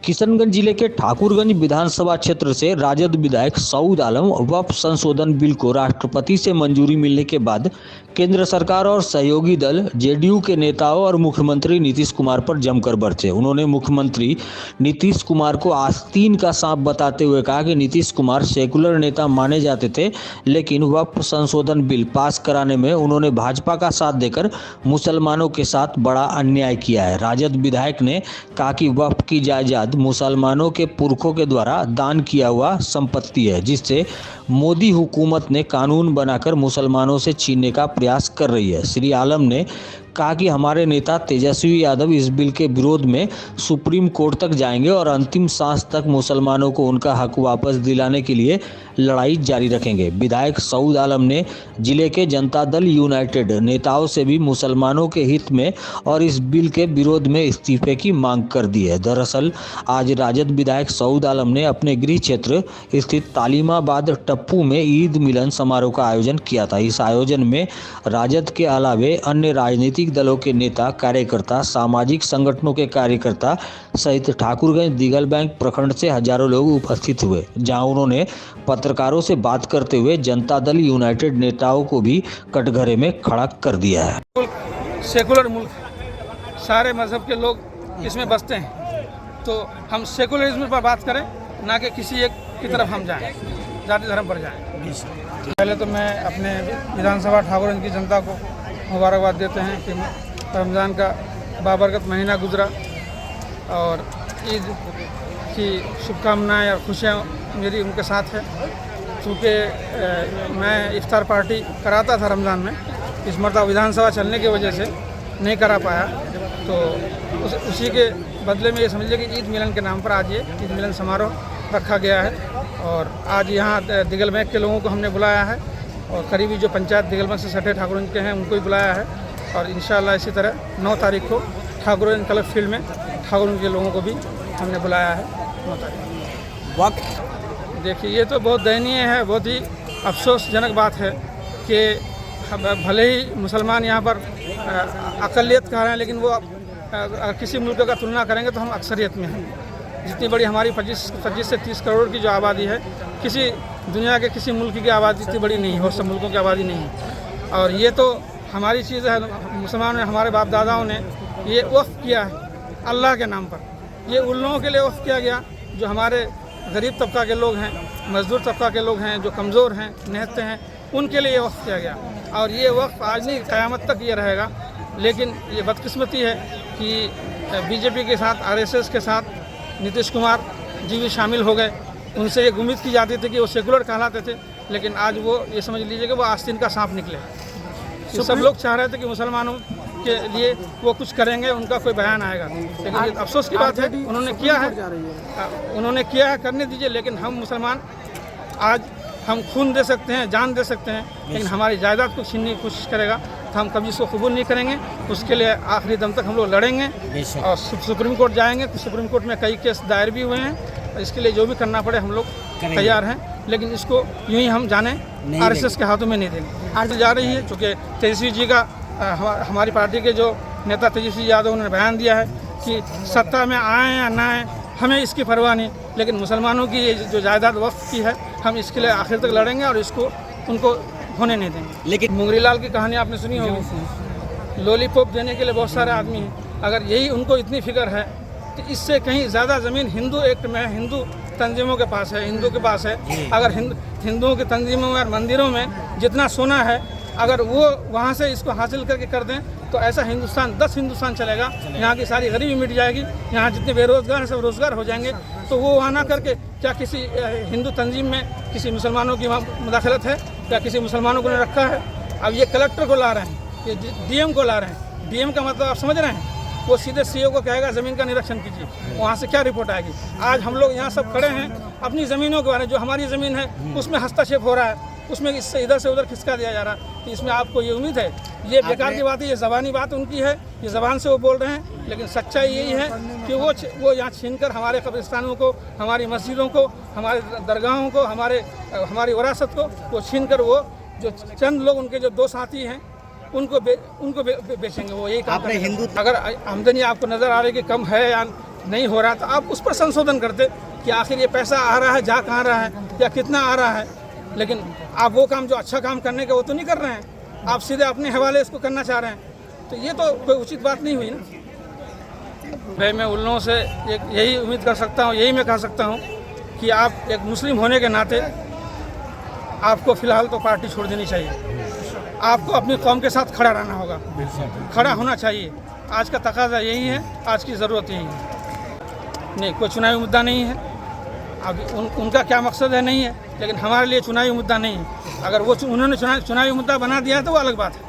किशनगंज जिले के ठाकुरगंज विधानसभा क्षेत्र से राजद विधायक सऊद आलम वक्फ संशोधन बिल को राष्ट्रपति से मंजूरी मिलने के बाद केंद्र सरकार और सहयोगी दल जेडीयू के नेताओं और मुख्यमंत्री नीतीश कुमार पर जमकर बरसे। उन्होंने मुख्यमंत्री नीतीश कुमार को आस्तीन का सांप बताते हुए कहा कि नीतीश कुमार सेकुलर नेता माने जाते थे, लेकिन वक्फ संशोधन बिल पास कराने में उन्होंने भाजपा का साथ देकर मुसलमानों के साथ बड़ा अन्याय किया है। राजद विधायक ने कहा कि वक्फ की जायदाद मुसलमानों के पुरखों के द्वारा दान किया हुआ संपत्ति है, जिससे मोदी हुकूमत ने कानून बनाकर मुसलमानों से छीनने का प्रयास कर रही है। श्री आलम ने कहा कि हमारे नेता तेजस्वी यादव इस बिल के विरोध में सुप्रीम कोर्ट तक जाएंगे और अंतिम सांस तक मुसलमानों को उनका हक वापस दिलाने के लिए लड़ाई जारी रखेंगे। विधायक सऊद आलम ने जिले के जनता दल यूनाइटेड नेताओं से भी मुसलमानों के हित में और इस बिल के विरोध में इस्तीफे की मांग कर दी है। दरअसल आज राजद विधायक सऊद आलम ने अपने गृह क्षेत्र स्थित तालीमाबाद टप्पू में ईद मिलन समारोह का आयोजन किया था। इस आयोजन में राजद के अलावे अन्य राजनीतिक दलों के नेता, कार्यकर्ता, सामाजिक संगठनों के कार्यकर्ता सहित ठाकुरगंज दिगल बैंक प्रखंड से हजारों लोग उपस्थित हुए, जहां उन्होंने पत्रकारों से बात करते हुए जनता दल यूनाइटेड नेताओं को भी कटघरे में खड़ा कर दिया है। सेकुलर मुल्क, सारे मजहब के लोग इसमें बसते हैं, तो हम सेकुलरिज्म पर बात करें, ना कि किसी एक की तरफ हम जाएं, जाति धर्म पर जाएं। पहले तो मैं अपने विधानसभा ठाकुरगंज की जनता को मुबारकबाद देते हैं कि रमज़ान का बाबरकत महीना गुजरा और ईद की शुभकामनाएं और खुशियाँ मेरी उनके साथ है। चूँकि मैं इफ्तार पार्टी कराता था रमज़ान में, इस मरतबा विधानसभा चलने की वजह से नहीं करा पाया, तो उसी के बदले में ये समझिए कि ईद मिलन के नाम पर आज ये ईद मिलन समारोह रखा गया है। और आज यहाँ दिगल बैंक के लोगों को हमने बुलाया है और करीबी जो पंचायत दिगल बैंक से सटे ठाकुरगंज के हैं उनको भी बुलाया है, और इंशाअल्लाह इसी तरह 9 तारीख को ठाकुरगंज क्लब फील्ड में ठाकुरगंज के लोगों को भी हमने बुलाया है 9 तारीख। वक्त देखिए, ये तो बहुत दयनीय है, बहुत ही अफसोसजनक बात है कि भले ही मुसलमान यहाँ पर अक़लियत कह रहे हैं, लेकिन वो अगर किसी मुल्क का तुलना करेंगे तो हम अक्सरियत में हैं। जितनी बड़ी हमारी 25 से 30 करोड़ की जो आबादी है, किसी दुनिया के किसी मुल्क की आबादी इतनी बड़ी नहीं है और सब मुल्कों की आबादी नहीं है। और ये तो हमारी चीज़ है, मुसलमानों ने, हमारे बाप दादाओं ने ये वक्फ किया है अल्लाह के नाम पर। ये उन लोगों के लिए वक्फ किया गया जो हमारे गरीब तबका के लोग हैं, मजदूर तबका के लोग हैं, जो कमज़ोर हैं, निहत्ते हैं, उनके लिए वक्फ किया गया। और ये वक्फ आज नहीं, क़यामत तक ये रहेगा। लेकिन ये बदकिस्मती है कि बीजेपी के साथ, RSS के साथ नीतीश कुमार जी भी शामिल हो गए। उनसे ये उम्मीद की जाती थी कि वो सेकुलर कहलाते थे, लेकिन आज वो ये समझ लीजिए कि वो आस्तीन का सांप निकले। तो सब लोग चाह रहे थे कि मुसलमानों के लिए वो कुछ करेंगे, उनका कोई बयान आएगा, लेकिन ये अफसोस की बात है उन्होंने किया है, करने दीजिए। लेकिन हम मुसलमान आज हम खून दे सकते हैं, जान दे सकते हैं, लेकिन हमारी जायदाद को छीनने की कोशिश करेगा तो हम कभी इसको कबूल नहीं करेंगे। उसके लिए आखिरी दम तक हम लोग लड़ेंगे और सुप्रीम कोर्ट जाएंगे। सुप्रीम कोर्ट में कई केस दायर भी हुए हैं, इसके लिए जो भी करना पड़े हम लोग तैयार हैं, लेकिन इसको यूं ही हम जाने RSS के हाथों में नहीं देंगे। आज जा रही है, चूँकि तेजस्वी जी का हमारी पार्टी के जो नेता तेजस्वी यादव ने बयान दिया है कि सत्ता में आए या ना आए हमें इसकी परवाह नहीं, लेकिन मुसलमानों की ये जो जायदाद वक्फ की है, हम इसके लिए आखिर तक लड़ेंगे और इसको उनको होने नहीं देंगे। लेकिन मुंगरी लाल की कहानी आपने सुनी होगी, लॉलीपॉप देने के लिए बहुत सारे आदमी हैं। अगर यही उनको इतनी फिक्र है तो इससे कहीं ज़्यादा ज़मीन हिंदू एक्ट में, हिंदू तंजीमों के पास है, हिंदू के पास है। अगर हिंदुओं की तंजीमों में और मंदिरों में जितना सोना है, अगर वो वहाँ से इसको हासिल करके कर दें तो ऐसा हिंदुस्तान 10 हिंदुस्तान चलेगा। यहाँ की सारी गरीबी मिट जाएगी, यहाँ जितने बेरोजगार हैं सब रोज़गार हो जाएंगे। तो वो वहाँ ना करके क्या किसी हिंदू तंजीम में किसी मुसलमानों की मुदाखलत है, क्या किसी मुसलमानों को ने रखा है? अब ये कलेक्टर को ला रहे हैं, ये DM को ला रहे हैं। DM का मतलब आप समझ रहे हैं, वो सीधे CO को कहेगा ज़मीन का निरीक्षण कीजिए, वहाँ से क्या रिपोर्ट आएगी? आज हम लोग यहाँ सब खड़े हैं, अपनी ज़मीनों के बारे में, जो हमारी ज़मीन है उसमें हस्तक्षेप हो रहा है, उसमें इससे इधर से उधर खिसका दिया जा रहा है। तो इसमें आपको ये उम्मीद है, ये बेकार की बात है, ये ज़बानी बात उनकी है, ये ज़बान से वो बोल रहे हैं, लेकिन सच्चाई यही है कि वो यहाँ छीनकर हमारे कब्रिस्तानों को, हमारी मस्जिदों को, हमारे दरगाहों को, हमारी विरासत को वो छीनकर, वो जो चंद लोग उनके जो 2 साथी हैं उनको बेचेंगे। वो यही काम। अगर आमदनी आपको नज़र आ रही है कि कम है या नहीं हो रहा तो आप उस पर संशोधन करते कि आखिर ये पैसा आ रहा है, जा कहाँ रहा है या कितना आ रहा है। लेकिन आप वो काम जो अच्छा काम करने का वो तो नहीं कर रहे हैं, आप सीधे अपने हवाले इसको करना चाह रहे हैं, तो ये तो कोई उचित बात नहीं हुई ना। भाई मैं उन लोगों से यही उम्मीद कर सकता हूँ, यही मैं कह सकता हूँ कि आप एक मुस्लिम होने के नाते आपको फ़िलहाल तो पार्टी छोड़ देनी चाहिए। आपको अपनी कौम के साथ खड़ा रहना होगा, खड़ा होना चाहिए। आज का तकाजा यही है, आज की ज़रूरत यही है। नहीं, कोई चुनावी मुद्दा नहीं है। अब उनका क्या मकसद है नहीं है, लेकिन हमारे लिए चुनावी मुद्दा नहीं है। अगर वो उन्होंने चुनावी मुद्दा बना दिया है तो वो अलग बात है।